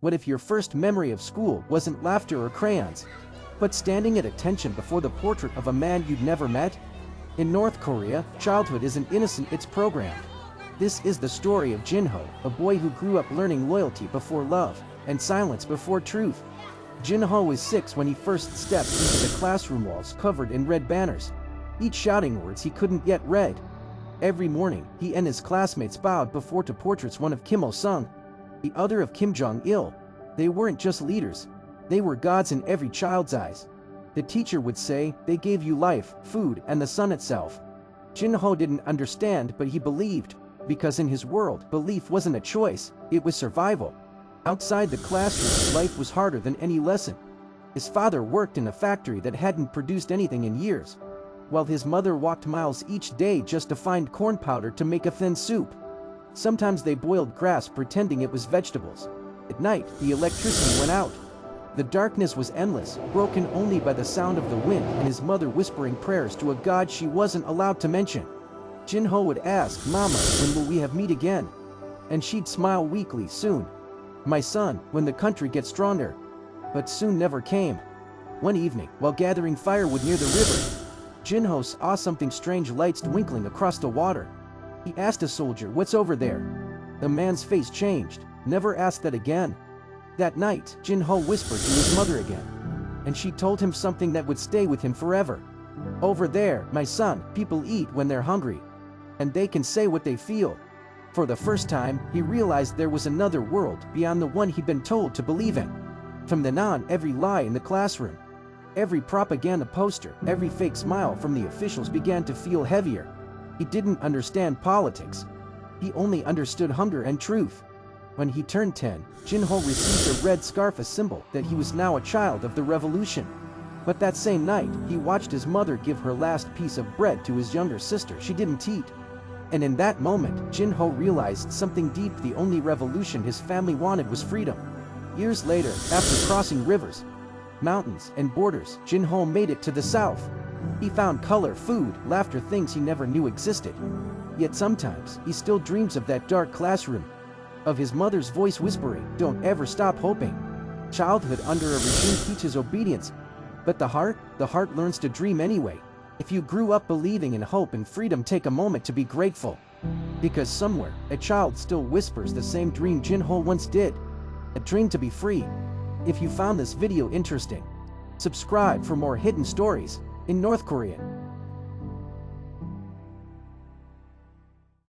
What if your first memory of school wasn't laughter or crayons, but standing at attention before the portrait of a man you'd never met? In North Korea, childhood isn't innocent, it's programmed. This is the story of Jin-ho, a boy who grew up learning loyalty before love, and silence before truth. Jin-ho was 6 when he first stepped into the classroom walls covered in red banners, each shouting words he couldn't yet read. Every morning, he and his classmates bowed before two portraits, one of Kim Il-sung, the other of Kim Jong-il. They weren't just leaders, they were gods in every child's eyes. The teacher would say, "They gave you life, food, and the sun itself." Jin-ho didn't understand, but he believed, because in his world, belief wasn't a choice, it was survival. Outside the classroom, life was harder than any lesson. His father worked in a factory that hadn't produced anything in years, while his mother walked miles each day just to find corn powder to make a thin soup. Sometimes they boiled grass pretending it was vegetables. At night, the electricity went out. The darkness was endless, broken only by the sound of the wind and his mother whispering prayers to a god she wasn't allowed to mention. Jin-ho would ask, "Mama, when will we have meet again?" And she'd smile weakly, "Soon, my son, when the country gets stronger." But soon never came. One evening, while gathering firewood near the river, Jin-ho saw something strange, lights twinkling across the water. He asked a soldier, "What's over there?" The man's face changed. "Never ask that again." That night, Jin-ho whispered to his mother again, and she told him something that would stay with him forever. "Over there, my son, people eat when they're hungry, and they can say what they feel." For the first time, he realized there was another world beyond the one he'd been told to believe in. From then on, every lie in the classroom, every propaganda poster, every fake smile from the officials began to feel heavier. He didn't understand politics. He only understood hunger and truth. When he turned 10, Jin-ho received a red scarf, a symbol that he was now a child of the revolution. But that same night, he watched his mother give her last piece of bread to his younger sister she didn't eat. And in that moment, Jin-ho realized something deep: the only revolution his family wanted was freedom. Years later, after crossing rivers, mountains, and borders, Jin-ho made it to the south. He found color, food, laughter, things he never knew existed. Yet sometimes, he still dreams of that dark classroom, of his mother's voice whispering, "Don't ever stop hoping." Childhood under a regime teaches obedience, but the heart learns to dream anyway. If you grew up believing in hope and freedom, take a moment to be grateful. Because somewhere, a child still whispers the same dream Jin-ho once did. A dream to be free. If you found this video interesting, subscribe for more hidden stories in North Korean.